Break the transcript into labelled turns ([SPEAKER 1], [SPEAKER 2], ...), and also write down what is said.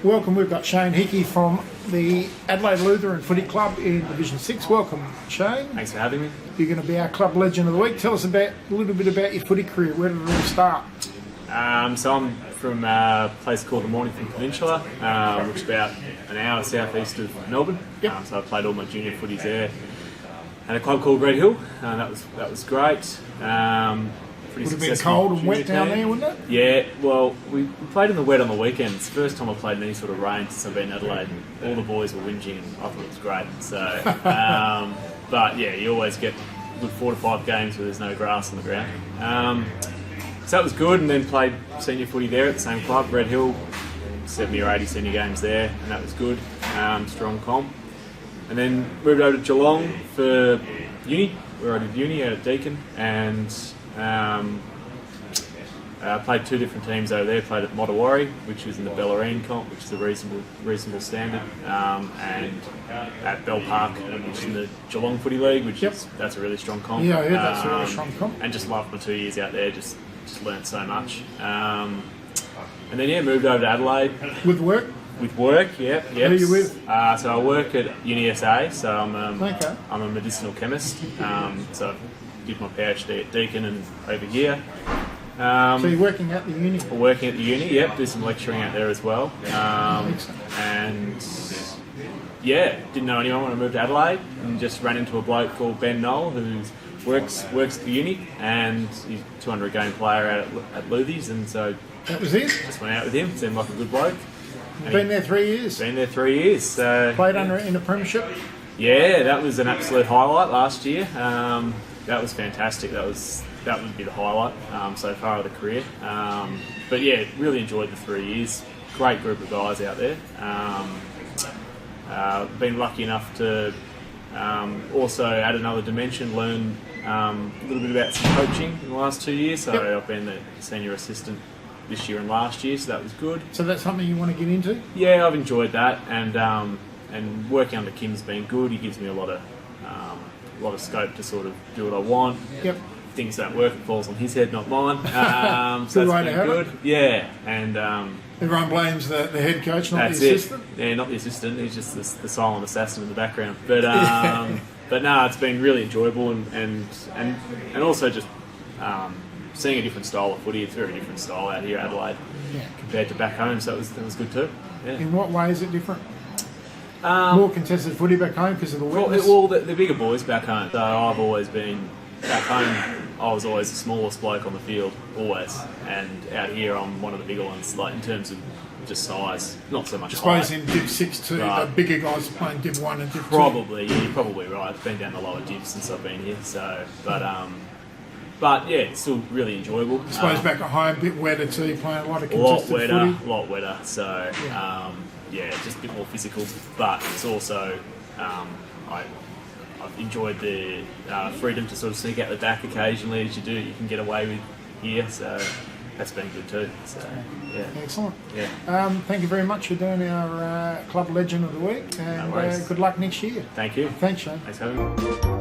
[SPEAKER 1] Welcome, we've got Shane Hickey from the Adelaide Lutheran Footy Club in Division 6. Welcome, Shane.
[SPEAKER 2] Thanks for having me.
[SPEAKER 1] You're going to be our club legend of the week. Tell us a little bit about your footy career. Where did it all start?
[SPEAKER 2] So I'm from a place called the Mornington Peninsula, which is about an hour southeast of Melbourne.
[SPEAKER 1] Yep.
[SPEAKER 2] So I played all my junior footies there. And a club called Red Hill, that was great.
[SPEAKER 1] Would have been cold and wet down there, wouldn't it?
[SPEAKER 2] Yeah, well, we played in the wet on the weekends. It's the first time I played in any sort of rain since I've been in Adelaide. And all the boys were whinging, and I thought it was great. So, but yeah, you always get good 4 to 5 games where there's no grass on the ground. So that was good, and then played senior footy there at the same club, Red Hill, 70 or 80 senior games there, and that was good. Strong comp. And then moved over to Geelong for uni. Where I did uni out at Deakin, and played 2 different teams over there. Played at Motawari, which was in the Bellarine comp, which is a reasonable standard, and at Bell Park, which is in the Geelong Footy League, which that's a really strong comp.
[SPEAKER 1] Yeah, that's a really strong comp.
[SPEAKER 2] And just loved my 2 years out there. Just learnt so much. And then moved over to Adelaide
[SPEAKER 1] with work.
[SPEAKER 2] With work, yep.
[SPEAKER 1] Who are you with?
[SPEAKER 2] So I work at UniSA, so I'm a medicinal chemist. So I did my PhD at Deakin and over here.
[SPEAKER 1] So you're working at the uni?
[SPEAKER 2] Working at the uni, yep. Do some lecturing out there as well. And yeah, didn't know anyone when I moved to Adelaide, and just ran into a bloke called Ben Knoll who works at the uni, and he's a 200 game player out at Luthies, and so
[SPEAKER 1] that was it.
[SPEAKER 2] Just went out with him. Seemed like a good bloke.
[SPEAKER 1] Been there 3 years.
[SPEAKER 2] Been there 3 years. So
[SPEAKER 1] played in the premiership.
[SPEAKER 2] Yeah, that was an absolute highlight last year. That was fantastic. That would be the highlight so far of the career. But yeah, really enjoyed the 3 years. Great group of guys out there. Been lucky enough to also add another dimension, learn a little bit about some coaching in the last 2 years. So I've been the senior assistant this year and last year, so that was good.
[SPEAKER 1] So that's something you want to get into?
[SPEAKER 2] Yeah, I've enjoyed that, and working under Kim's been good. He gives me a lot of scope to sort of do what I want.
[SPEAKER 1] Yep.
[SPEAKER 2] If things don't work, it falls on his head, not mine. So
[SPEAKER 1] good
[SPEAKER 2] that's
[SPEAKER 1] way
[SPEAKER 2] been
[SPEAKER 1] to have
[SPEAKER 2] good.
[SPEAKER 1] it.
[SPEAKER 2] Yeah, and
[SPEAKER 1] everyone blames the head coach, not
[SPEAKER 2] that's
[SPEAKER 1] the assistant.
[SPEAKER 2] Yeah, not the assistant. He's just the silent assassin in the background. But but no, it's been really enjoyable, and also just seeing a different style of footy. It's a very different style out here at Adelaide compared to back home, so that was good too. Yeah.
[SPEAKER 1] In what way is it different? More contested footy back home because of the wetness?
[SPEAKER 2] Well, the bigger boys back home. So I've always been back home. I was always the smallest bloke on the field, always, and out here I'm one of the bigger ones. Like in terms of just size, not so much. I
[SPEAKER 1] suppose in Div 6 too,
[SPEAKER 2] right.
[SPEAKER 1] The bigger guys are playing Div 1 and Div 2.
[SPEAKER 2] Probably, yeah, you're probably right. I've been down the lower divs since I've been here. So, but yeah, it's still really enjoyable.
[SPEAKER 1] I suppose back at home, a bit wetter too, playing a lot of contested footy.
[SPEAKER 2] A lot wetter. So, just a bit more physical. But it's also, I've enjoyed the freedom to sort of sneak out the back occasionally, as you can get away with here. So that's been good too. So, yeah.
[SPEAKER 1] Excellent.
[SPEAKER 2] Yeah.
[SPEAKER 1] Thank you very much for doing our Club Legend of the Week, and good luck next year.
[SPEAKER 2] Thank you.
[SPEAKER 1] Thanks, Shane.
[SPEAKER 2] Thanks for having me.